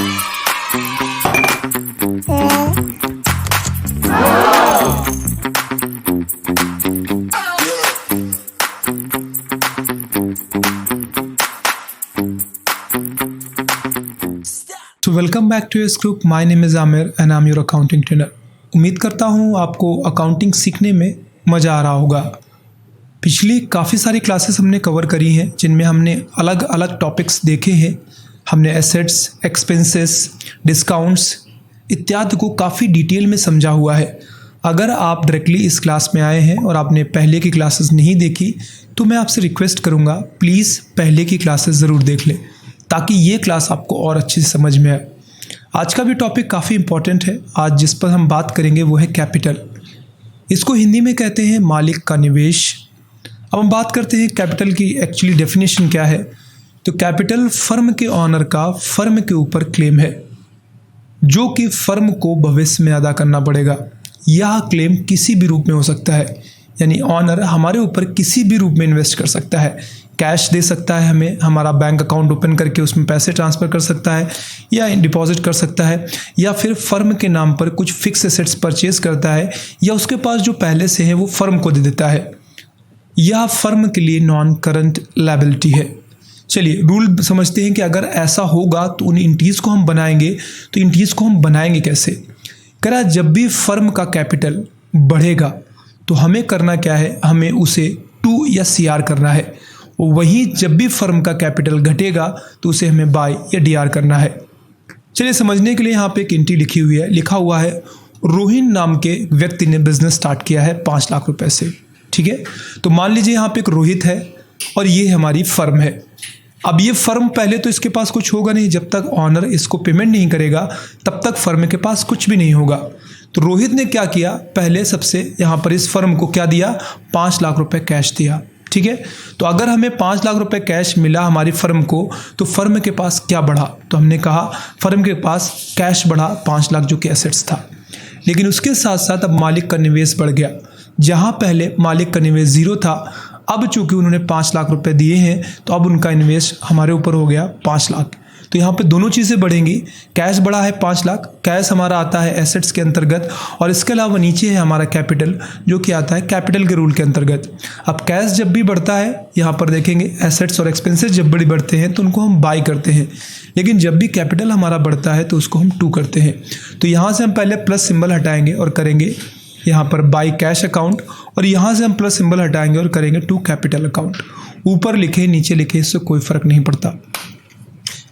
So welcome back to YES Group. My name is Amir and I'm your accounting trainer. उम्मीद करता हूँ आपको accounting सीखने में मज़ा आ रहा होगा। पिछली काफ़ी सारी क्लासेस हमने कवर करी हैं जिनमें हमने अलग अलग टॉपिक्स देखे हैं। हमने एसेट्स, एक्सपेंसेस, डिस्काउंट्स इत्यादि को काफ़ी डिटेल में समझा हुआ है। अगर आप डायरेक्टली इस क्लास में आए हैं और आपने पहले की क्लासेस नहीं देखी तो मैं आपसे रिक्वेस्ट करूँगा प्लीज़ पहले की क्लासेस ज़रूर देख लें ताकि ये क्लास आपको और अच्छे से समझ में आए। आज का भी टॉपिक काफ़ी इम्पॉर्टेंट है। आज जिस पर हम बात करेंगे वो है कैपिटल। इसको हिंदी में कहते हैं मालिक का निवेश। अब हम बात करते हैं कैपिटल की एक्चुअली डेफिनेशन क्या है। तो कैपिटल फर्म के ऑनर का फर्म के ऊपर क्लेम है जो कि फर्म को भविष्य में अदा करना पड़ेगा। यह क्लेम किसी भी रूप में हो सकता है, यानी ऑनर हमारे ऊपर किसी भी रूप में इन्वेस्ट कर सकता है। कैश दे सकता है हमें, हमारा बैंक अकाउंट ओपन करके उसमें पैसे ट्रांसफ़र कर सकता है या डिपॉजिट कर सकता है, या फिर फर्म के नाम पर कुछ फिक्स एसेट्स परचेज करता है या उसके पास जो पहले से है वो फर्म को दे देता है। यह फर्म के लिए नॉन करंट लायबिलिटी है। चलिए रूल समझते हैं कि अगर ऐसा होगा तो उन एंटिटीज़ को हम बनाएंगे। तो एंटिटीज़ को हम बनाएंगे कैसे? करा जब भी फर्म का कैपिटल बढ़ेगा तो हमें करना क्या है, हमें उसे टू या CR करना है। वहीं जब भी फर्म का कैपिटल घटेगा तो उसे हमें बाय या DR करना है। चलिए समझने के लिए यहाँ पे एक एंट्री लिखी हुई है, लिखा हुआ है रोहिन नाम के व्यक्ति ने बिजनेस स्टार्ट किया है 5 लाख रुपए से। ठीक है, तो मान लीजिए यहाँ पे एक रोहित है और ये हमारी फर्म है। अब ये फर्म पहले तो इसके पास कुछ होगा नहीं, जब तक ऑनर इसको पेमेंट नहीं करेगा तब तक फर्म के पास कुछ भी नहीं होगा। तो रोहित ने क्या किया, पहले सबसे यहाँ पर इस फर्म को क्या दिया, 5 लाख रुपए कैश दिया। ठीक है, तो अगर हमें 5 लाख रुपए कैश मिला हमारी फर्म को तो फर्म के पास क्या बढ़ा, तो हमने कहा फर्म के पास कैश बढ़ा 5 लाख जो कि एसेट्स था। लेकिन उसके साथ साथ अब मालिक का निवेश बढ़ गया। जहां पहले मालिक का निवेश 0 था, अब चूंकि उन्होंने 5 लाख रुपए दिए हैं तो अब उनका निवेश हमारे ऊपर हो गया 5 लाख। तो यहाँ पे दोनों चीज़ें बढ़ेंगी। कैश बढ़ा है 5 लाख, कैश हमारा आता है एसेट्स के अंतर्गत, और इसके अलावा नीचे है हमारा कैपिटल जो कि आता है कैपिटल के रूल के अंतर्गत। अब कैश जब भी बढ़ता है, यहाँ पर देखेंगे एसेट्स और एक्सपेंसेस जब बड़ी बढ़ते हैं तो उनको हम बाय करते हैं, लेकिन जब भी कैपिटल हमारा बढ़ता है तो उसको हम टू करते हैं। तो यहाँ से हम पहले प्लस सिंबल हटाएंगे और करेंगे यहाँ पर बाय कैश अकाउंट, और यहाँ से हम प्लस सिंबल हटाएंगे और करेंगे टू कैपिटल अकाउंट। ऊपर लिखे नीचे लिखे इससे कोई फर्क नहीं पड़ता।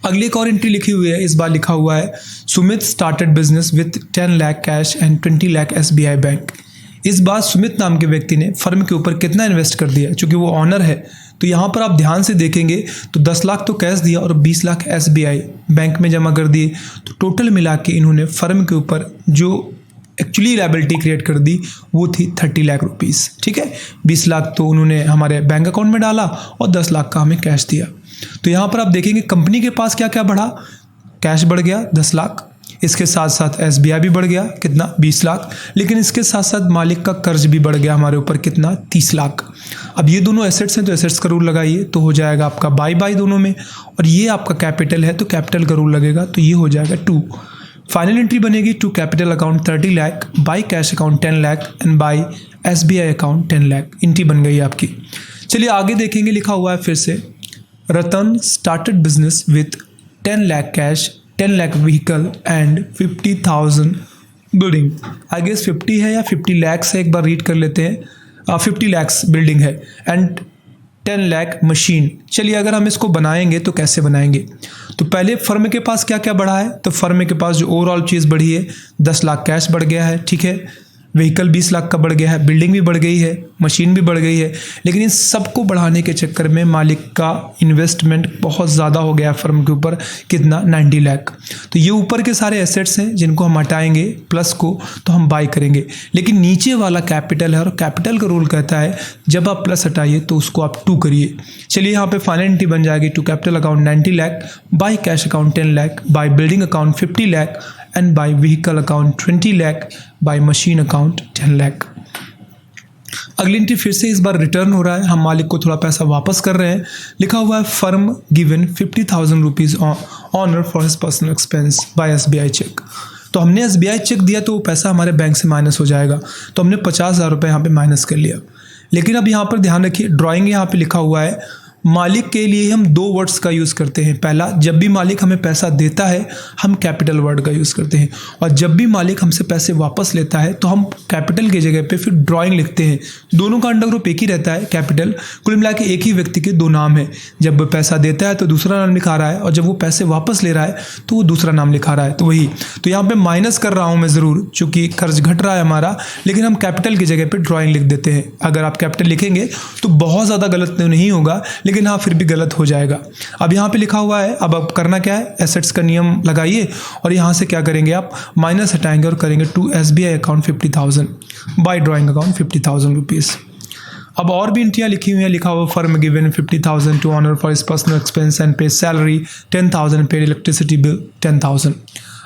अगली एक और एंट्री लिखी हुई है, इस बार लिखा हुआ है Sumit started business with 10 lakh cash and 20 lakh SBI bank. इस बार सुमित नाम के व्यक्ति ने फर्म के ऊपर कितना इन्वेस्ट कर दिया, चूंकि वो ऑनर है। तो यहाँ पर आप ध्यान से देखेंगे तो 10 लाख तो कैश दिया और 20 लाख SBI बैंक में जमा कर दिए। तो टोटल मिला के इन्होंने फर्म के ऊपर जो एक्चुअली लायबिलिटी क्रिएट कर दी वो थी 30 लाख रुपीज़। ठीक है, 20 लाख तो उन्होंने हमारे बैंक अकाउंट में डाला और 10 लाख का हमें कैश दिया। तो यहाँ पर आप देखेंगे कंपनी के पास क्या क्या बढ़ा, कैश बढ़ गया 10 लाख, इसके साथ साथ SBI भी बढ़ गया कितना 20 लाख, लेकिन इसके साथ साथ मालिक का कर्ज भी बढ़ गया हमारे ऊपर कितना 30 लाख। अब ये दोनों एसेट्स हैं तो एसेट्स का रूल लगाइए तो हो जाएगा आपका बाय बाय दोनों में, और ये आपका कैपिटल है तो कैपिटल का रूल लगेगा तो ये हो जाएगा 2। फाइनल एंट्री बनेगी to capital account 30 lakh, by cash account 10 lakh and by SBI account 10 lakh. Entry बन गई आपकी। चलिए आगे देखेंगे, लिखा हुआ है फिर से Ratan started business with 10 lakh cash, 10 lakh vehicle and 50,000 building. I guess 50 है या 50 लैक्स है, एक बार रीड कर लेते हैं। 50 लैक्स बिल्डिंग है एंड 10 लाख मशीन। चलिए अगर हम इसको बनाएंगे तो कैसे बनाएंगे, तो पहले फर्म के पास क्या क्या बढ़ा है, तो फर्म के पास जो ओवरऑल चीज़ बढ़ी है 10 लाख कैश बढ़ गया है। ठीक है, व्हीकल 20 लाख का बढ़ गया है, बिल्डिंग भी बढ़ गई है, मशीन भी बढ़ गई है, लेकिन इन सबको बढ़ाने के चक्कर में मालिक का इन्वेस्टमेंट बहुत ज़्यादा हो गया फर्म के ऊपर कितना 90 लाख। तो ये ऊपर के सारे एसेट्स हैं जिनको हम हटाएंगे प्लस को तो हम बाय करेंगे, लेकिन नीचे वाला कैपिटल है और कैपिटल का रूल कहता है जब आप प्लस हटाइए तो उसको आप टू करिए। चलिए यहाँ पे फाइनल एंट्री बन जाएगी to capital account 90 lakh, by cash account 10 lakh, by building account 50 lakh and by vehicle account 20 lakh, by machine account 10 lakh। अगली एंट्री फिर से इस बार रिटर्न हो रहा है, हम मालिक को थोड़ा पैसा वापस कर रहे हैं। लिखा हुआ है firm given 50,000 rupees owner for his personal expense by SBI cheque. तो हमने SBI चेक दिया तो वो पैसा हमारे बैंक से माइनस हो जाएगा, तो हमने 50,000 रुपये यहाँ पे माइनस कर लिया। लेकिन अब यहाँ पर ध्यान रखिए, ड्राइंग यहाँ पे लिखा हुआ है, मालिक के लिए हम दो वर्ड्स का यूज़ करते हैं। पहला, जब भी मालिक हमें पैसा देता है हम कैपिटल वर्ड का यूज़ करते हैं, और जब भी मालिक हमसे पैसे वापस लेता है तो हम कैपिटल की जगह पे फिर ड्राइंग लिखते हैं। दोनों का अंडरग्रुप एक ही रहता है, कैपिटल। कुल मिला के एक ही व्यक्ति के दो नाम हैं। जब वो पैसा देता है तो दूसरा नाम लिखा रहा है, और जब वो पैसे वापस ले रहा है तो वो दूसरा नाम लिखा रहा है। तो वही, तो यहाँ पर माइनस कर रहा हूँ मैं ज़रूर, चूँकि कर्ज घट रहा है हमारा, लेकिन हम कैपिटल की जगह पर ड्राइंग लिख देते हैं। अगर आप कैपिटल लिखेंगे तो बहुत ज़्यादा गलत नहीं होगा, लेकिन हाँ फिर भी गलत हो जाएगा। अब यहाँ पे लिखा हुआ है, अब आप करना क्या है, एसेट्स का नियम लगाइए और यहाँ से क्या करेंगे, आप माइनस हटाएंगे और करेंगे to SBI account 50,000 by drawing account 50,000 rupees. अब और भी एंट्रियाँ लिखी हुई हैं, लिखा हुआ firm given 50,000 to owner for his personal expense and pay salary 10,000, paid electricity bill 10,000।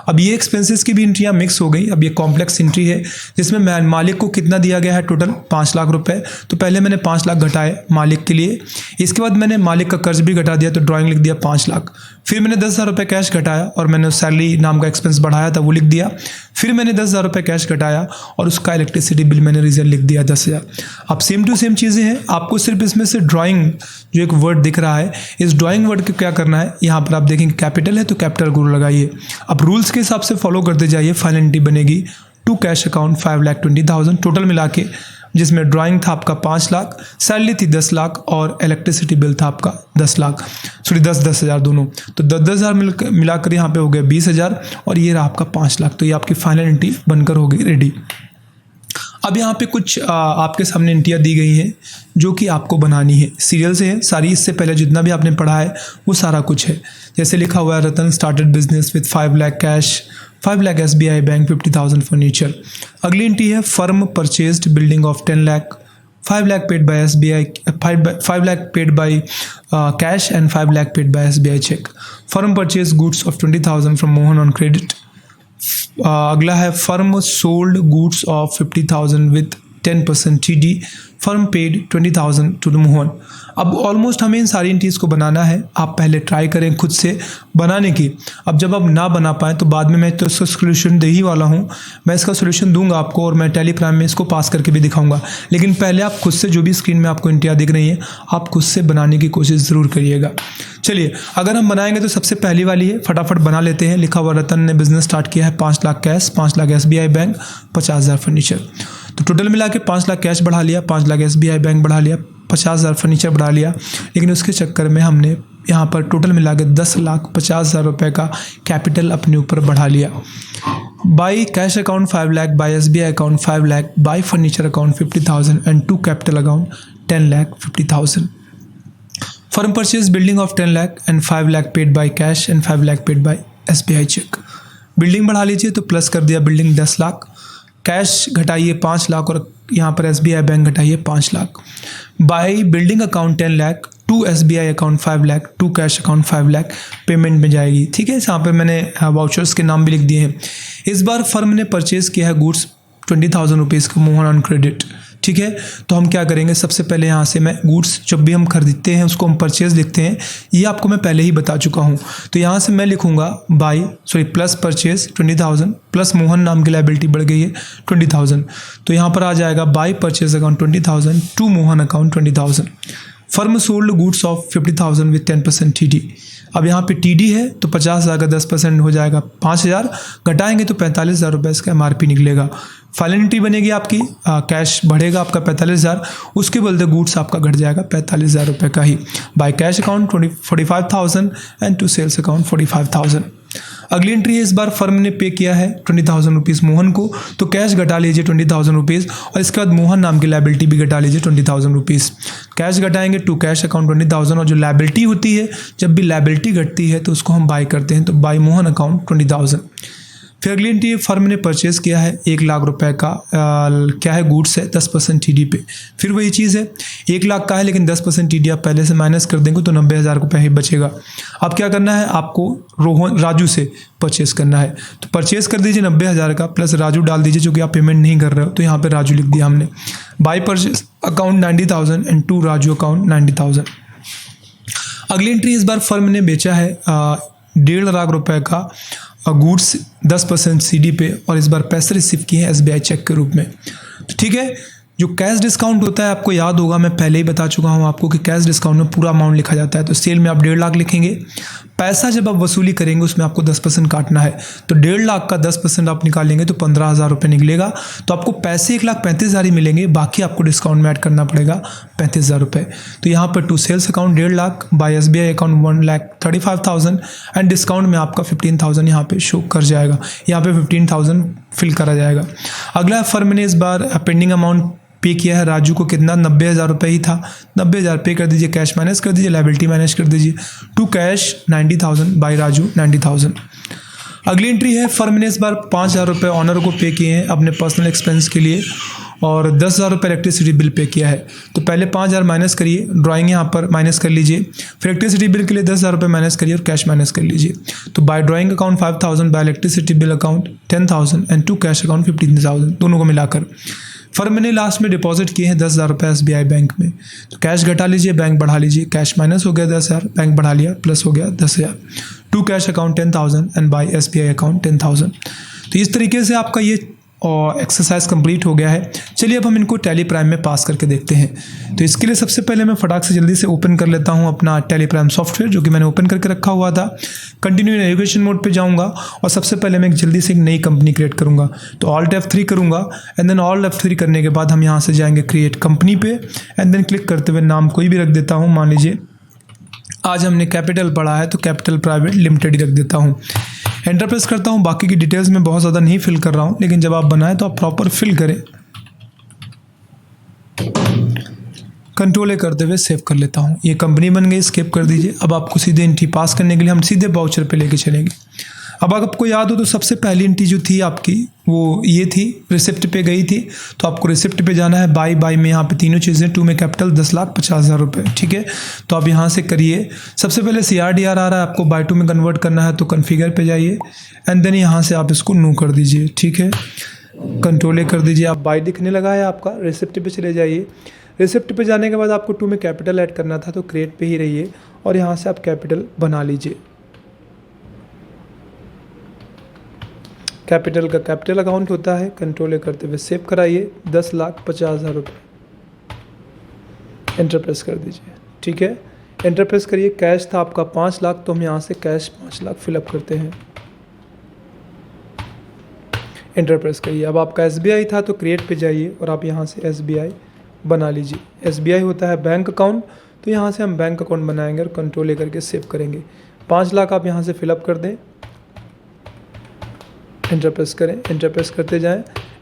अब ये एक्सपेंसेस की भी एंट्रियाँ मिक्स हो गई। अब ये कॉम्प्लेक्स एंट्री है जिसमें मालिक को कितना दिया गया है, टोटल 5 लाख रुपए। तो पहले मैंने 5 लाख घटाए मालिक के लिए, इसके बाद मैंने मालिक का कर्ज भी घटा दिया, तो ड्राइंग लिख दिया 5 लाख। फिर मैंने 10,000 रुपये कैश घटाया और मैंने सैलरी नाम का एक्सपेंस बढ़ाया था, वो लिख दिया। फिर मैंने 10,000 रुपये कैश घटाया और उसका इलेक्ट्रिसिटी बिल मैंने रीजन लिख दिया 10,000। अब सेम टू सेम चीज़ें हैं, आपको सिर्फ इसमें से ड्राइंग जो एक वर्ड दिख रहा है, इस ड्राइंग वर्ड को क्या करना है, यहाँ पर आप देखेंगे कैपिटल है तो कैपिटल गुरु लगाइए। अब रूल्स के हिसाब से फॉलो करते जाइए। फाइनल एंट्री बनेगी टू कैश अकाउंट 5,20,000 टोटल मिला के, जिसमें ड्राइंग था आपका 5 लाख, सैलरी थी 10 लाख और इलेक्ट्रिसिटी बिल था आपका 10 लाख, सॉरी 10,000 दोनों। तो 10,000 मिलाकर यहाँ पे हो गया 20,000 और ये रहा आपका 5 लाख। तो ये आपकी फाइनल एंट्री बनकर हो गई रेडी। अब यहाँ पे कुछ आपके सामने एंट्रियाँ दी गई हैं जो कि आपको बनानी है, सीरियल से है सारी। इससे पहले जितना भी आपने पढ़ा है वो सारा कुछ है। जैसे लिखा हुआ है Ratan started business with 5 lakh cash, 5 lakh SBI bank, 50,000 furniture. अगली एंट्री है firm purchased building of 10 lakh, 5 lakh paid by SBI, 5 lakh paid by cash and 5 lakh paid by SBI cheque. Firm purchase goods of 20,000 from Mohan on credit. अगला है firm sold goods of 50,000 with 10% TD, firm paid 20,000 to Mohan. अब almost हमें इन सारी entries को बनाना है। आप पहले try करें खुद से बनाने की। अब जब आप ना बना पाएँ तो बाद में मैं तो इसका सोल्यूशन दे ही वाला हूँ, मैं इसका सोल्यूशन दूंगा आपको और मैं टेलीग्राम में इसको पास करके भी दिखाऊंगा। लेकिन पहले आप खुद से, जो भी स्क्रीन में आपको एंट्रियाँ दिख रही हैं, आप खुद से बनाने की कोशिश ज़रूर करिएगा। चलिए, अगर हम बनाएंगे तो सबसे पहली वाली है, फटाफट बना लेते हैं। लिखा हुआ रतन ने बिजनेस स्टार्ट किया है 5 lakh cash, 5 lakh SBI bank, 50,000 furniture. तो टोटल मिला के 5 लाख कैश बढ़ा लिया, 5 लाख SBI बैंक बढ़ा लिया, 50,000 फर्नीचर बढ़ा लिया। लेकिन उसके चक्कर में हमने यहाँ पर टोटल मिला के 10,50,000 रुपये का कैपिटल अपने ऊपर बढ़ा लिया। By cash account 5 lakh, by SBI account 5 lakh, by furniture account 50,000 and to capital account 10,50,000। Firm purchase building of 10 lakh and 5 lakh paid by cash and 5 lakh paid by SBI cheque. Building बढ़ा लीजिए तो प्लस कर दिया बिल्डिंग 10 लाख, कैश घटाइए 5 लाख और यहाँ पर SBI बैंक घटाइए 5 lakh. By building account 10 lakh, to SBI account 5 lakh, to cash account 5 lakh payment में जाएगी। ठीक है, यहाँ पर मैंने वाउचर्स के नाम भी लिख दिए हैं। इस बार फर्म ने परचेज़ किया है गुड्स 20,000 रुपीज़ का मोहन ऑन क्रेडिट। ठीक है, तो हम क्या करेंगे, सबसे पहले यहाँ से मैं गुड्स जब भी हम खरीदते हैं उसको हम परचेज़ लिखते हैं, ये आपको मैं पहले ही बता चुका हूँ। तो यहाँ से मैं लिखूँगा प्लस परचेज़ 20,000 प्लस मोहन नाम की लायबिलिटी बढ़ गई है 20,000। तो यहाँ पर आ जाएगा by purchase account 20,000 to Mohan account 20,000। Firm sold goods of 50,000 with 10% TD। अब यहाँ पे TD है तो 50,000 का 10% हो जाएगा 5,000, घटाएंगे तो 45,000 रुपये इसका MRP निकलेगा। फाइनल एंट्री बनेगी आपकी, कैश बढ़ेगा आपका 45,000, उसके बदले गुड्स आपका घट जाएगा 45,000 रुपये का ही। By cash account 45,000 and to sales account 45,000। अगली एंट्री है, इस बार फर्म ने पे किया है 20,000 रुपीज़ मोहन को, तो कैश घटा लीजिए 20,000 रुपीज़ और इसके बाद मोहन नाम की लायबिलिटी भी घटा लीजिए 20,000 रुपीज़। कैश घटाएंगे टू कैश अकाउंट 20,000 और जो लायबिलिटी होती है, जब भी लायबिलिटी घटती है तो उसको हम बाय करते हैं, तो बाय मोहन अकाउंट 20,000। फिर अगली एंट्री फर्म ने परचेज़ किया है 1,00,000 रुपए का क्या है गुड्स है 10% टीडी पे। फिर वही चीज़ है 1,00,000 का है लेकिन 10% टीडी आप पहले से माइनस कर देंगे तो 90,000 रुपये ही बचेगा। अब क्या करना है आपको राजू से परचेस करना है, तो परचेस कर दीजिए 90,000 का प्लस राजू डाल दीजिए, जो कि आप पेमेंट नहीं कर रहे हो तो यहाँ पे राजू लिख दिया हमने। By purchase account 90,000 and to Raju account 90,000। अगली एंट्री इस बार फर्म ने बेचा है 1,50,000 रुपए का गुड्स 10% सीडी पे और इस बार पैसे रिसीव किए हैं एसबीआई चेक के रूप में। तो ठीक है, जो कैश डिस्काउंट होता है आपको याद होगा, मैं पहले ही बता चुका हूँ आपको कि कैश डिस्काउंट में पूरा अमाउंट लिखा जाता है। तो सेल में आप 1,50,000 लिखेंगे, पैसा जब आप वसूली करेंगे उसमें आपको 10% काटना है, तो 1,50,000 का 10% आप निकालेंगे तो 15,000 रुपये निकलेगा। तो आपको पैसे 1,35,000 ही मिलेंगे, बाकी आपको डिस्काउंट में ऐड करना पड़ेगा 35,000 रुपये। तो यहाँ पर to sales account 1,50,000, by SBI account 1,35,000 and discount में आपका 15,000 यहाँ पे शो कर जाएगा, यहाँ पे 15,000 फिल करा जाएगा। अगला फर्म ने इस बार पेंडिंग अमाउंट पे किया है राजू को, कितना 90,000 रुपये ही था, 90,000 पे कर दीजिए, कैश माइनस कर दीजिए, लायबिलिटी माइनस कर दीजिए, टू कैश 90,000 बाय राजू 90,000। अगली एंट्री है फर्म ने इस बार 5,000 रुपये ऑनर को पे किए हैं अपने पर्सनल एक्सपेंस के लिए और 10,000 रुपये इलेक्ट्रिसिटी बिल पे किया है। तो पहले 5,000 माइनस करिए, ड्राइंग यहाँ पर माइनस कर लीजिए, फिर इलेक्ट्रिसिटी बिल के लिए 10,000 रुपये माइनस करिए और कैश माइनस कर लीजिए। तो by drawing account 5,000, by electricity bill account 10,000 and to cash account 15,000, दोनों को मिलाकर फर्म ने लास्ट में डिपॉजिट किए हैं 10,000 रुपये एसबीआई बैंक में। तो कैश घटा लीजिए, बैंक बढ़ा लीजिए, कैश माइनस हो गया 10,000, बैंक बढ़ा लिया, प्लस हो गया 10,000, to cash account 10,000 and by SBI account 10,000। तो इस तरीके से आपका ये एक्सरसाइज कंप्लीट हो गया है। चलिए अब हम इनको टैली प्राइम में पास करके देखते हैं। तो इसके लिए सबसे पहले मैं फटाक से जल्दी से ओपन कर लेता हूं अपना टैली प्राइम सॉफ्टवेयर, जो कि मैंने ओपन करके रखा हुआ था। कंटिन्यू नेविगेशन मोड पे जाऊंगा और सबसे पहले मैं जल्दी से एक नई कंपनी क्रिएट करूंगा, तो ऑल्ट F3 करूंगा एंड देन ऑल्ट F3 करने के बाद हम यहाँ से जाएंगे क्रिएट कंपनी पे एंड देन क्लिक करते हुए नाम कोई भी रख देता हूँ। मान लीजिए आज हमने कैपिटल पढ़ा है तो कैपिटल प्राइवेट लिमिटेड ही रख देता हूँ। एंटर प्रेस करता हूँ। बाकी की डिटेल्स में बहुत ज़्यादा नहीं फिल कर रहा हूँ, लेकिन जब आप बनाएं तो आप प्रॉपर फिल करें। कंट्रोल ए करते हुए सेव कर लेता हूँ। ये कंपनी बन गई, स्किप कर दीजिए। अब आपको सीधे एंट्री पास करने के लिए हम सीधे वाउचर पे लेके चलेंगे। अब आपको याद हो तो सबसे पहली एंट्री जो थी आपकी वो ये थी, रिसिप्ट पे गई थी, तो आपको रिसिप्ट पे जाना है। बाय में यहाँ पे तीनों चीज़ें, टू में कैपिटल 10,50,000 रुपये, ठीक है। तो आप यहाँ से करिए। सबसे पहले CRDR आ रहा है, आपको बाय टू में कन्वर्ट करना है तो कन्फिगर पे जाइए एंड देन यहाँ से आप इसको नो कर दीजिए, ठीक है। कंट्रोल ए कर दीजिए। आप बाय दिखने लगा है आपका, रिसिप्ट पे चले जाइए। रिसिप्ट पे जाने के बाद आपको टू में कैपिटल ऐड करना था तो क्रिएट पे ही रहिए और यहाँ से आप कैपिटल बना लीजिए। कैपिटल का कैपिटल अकाउंट होता है, कंट्रोल ए करते हुए सेव कराइए 10,50,000 रुपये। एंटर प्रेस कर दीजिए, ठीक है। एंटर प्रेस करिए। कैश था आपका 5 लाख, तो हम यहाँ से कैश 5 लाख फिलअप करते हैं। एंटर प्रेस करिए। अब आपका SBI था तो क्रिएट पे जाइए और आप यहाँ से SBI बना लीजिए। SBI होता है बैंक अकाउंट, तो यहाँ से हम बैंक अकाउंट बनाएंगे और कंट्रोल ए करके सेव करेंगे। 5 लाख आप यहाँ से फिलअप कर दें। एंटर प्रेस करें, एंटर प्रेस करते जाएं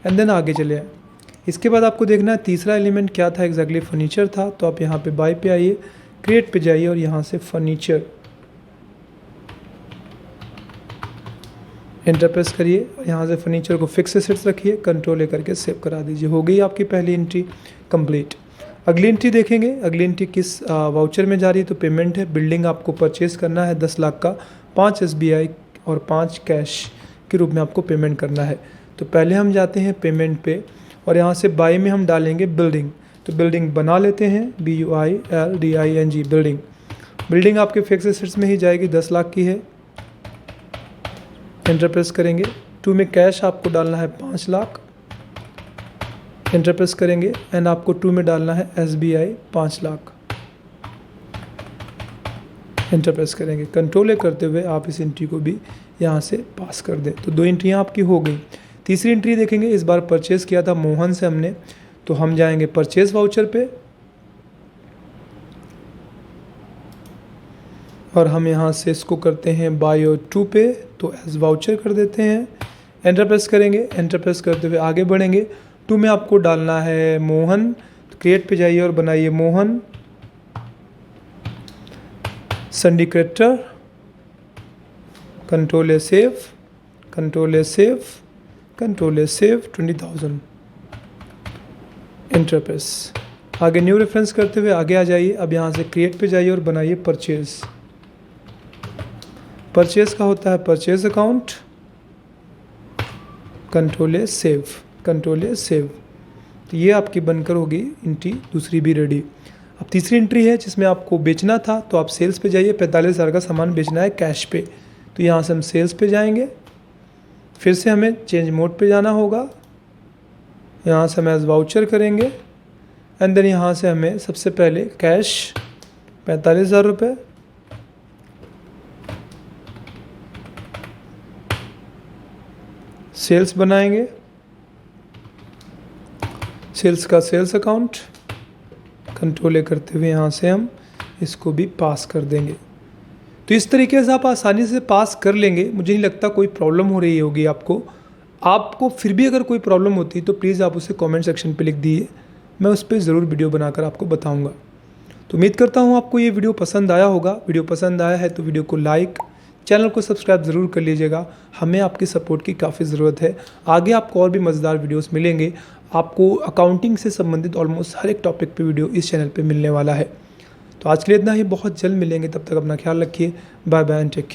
एंड देन आगे चले आएँ। इसके बाद आपको देखना है तीसरा एलिमेंट क्या था, एग्जैक्टली फर्नीचर था। तो आप यहाँ पे बाय पे आइए, क्रिएट पे जाइए और यहाँ से फर्नीचर एंटर प्रेस करिए और यहाँ से फर्नीचर को फिक्स एसेट्स रखिए, कंट्रोल ए करके सेव करा दीजिए। हो गई आपकी पहली एंट्री कंप्लीट। अगली एंट्री देखेंगे। अगली एंट्री किस वाउचर में जा रही है, तो पेमेंट है। बिल्डिंग आपको परचेज करना है 10 लाख का, 5 SBI और 5 कैश के रूप में आपको पेमेंट करना है। तो पहले हम जाते हैं पेमेंट पे और यहाँ से बाय में हम डालेंगे बिल्डिंग। तो बिल्डिंग बना लेते हैं, BUILDING बिल्डिंग। बिल्डिंग आपके फिक्स एसेट्स में ही जाएगी, 10 लाख की है। एंटर प्रेस करेंगे। टू में कैश आपको डालना है 5 लाख। एंटर प्रेस करेंगे एंड आपको टू में डालना है SBI 5 लाख। एंटर प्रेस करेंगे। कंट्रोल ए करते हुए आप इस एंट्री को भी यहाँ से पास कर दें। तो 2 एंट्रियाँ आपकी हो गई। तीसरी एंट्री देखेंगे। इस बार परचेज़ किया था मोहन से हमने, तो हम जाएंगे परचेज़ वाउचर पे और हम यहाँ से इसको करते हैं बाय और टू पे, तो एज वाउचर कर देते हैं। एंटर प्रेस करेंगे। एंटर प्रेस करते हुए आगे बढ़ेंगे। टू में आपको डालना है मोहन, तो क्रिएट पे जाइए और बनाइए मोहन सिंडिकेटर। Control A save control A save, control A save 20,000, enter press. आगे न्यू रेफरेंस करते हुए आगे आ जाइए। अब यहाँ से क्रिएट पे जाइए और बनाइए परचेज। परचेज का होता है purchase account, control A save, control A save. तो ये आपकी बनकर होगी एंट्री दूसरी भी रेडी। अब तीसरी एंट्री है जिसमें आपको बेचना था, तो आप सेल्स पे जाइए। 45,000 का सामान बेचना है कैश पे, तो यहाँ से हम सेल्स पे जाएंगे। फिर से हमें चेंज मोड पे जाना होगा, यहाँ से हम एज वाउचर करेंगे एंड देन यहाँ से हमें सबसे पहले कैश 45,000 रुपये, सेल्स बनाएंगे, सेल्स का सेल्स अकाउंट, कंट्रोल ए करते हुए यहाँ से हम इसको भी पास कर देंगे। तो इस तरीके से आप आसानी से पास कर लेंगे। मुझे नहीं लगता कोई प्रॉब्लम हो रही होगी आपको फिर भी अगर कोई प्रॉब्लम होती है तो प्लीज़ आप उसे कमेंट सेक्शन पे लिख दीजिए, मैं उस पर ज़रूर वीडियो बनाकर आपको बताऊंगा। तो उम्मीद करता हूँ आपको ये वीडियो पसंद आया होगा। वीडियो पसंद आया है तो वीडियो को लाइक, चैनल को सब्सक्राइब ज़रूर कर लीजिएगा। हमें आपकी सपोर्ट की काफ़ी ज़रूरत है। आगे आपको और भी मज़ेदार वीडियोस मिलेंगे। आपको अकाउंटिंग से संबंधित ऑलमोस्ट हर एक टॉपिक पे वीडियो इस चैनल पे मिलने वाला है। तो आज के लिए इतना ही, बहुत जल्द मिलेंगे। तब तक अपना ख्याल रखिए। Bye bye and take care.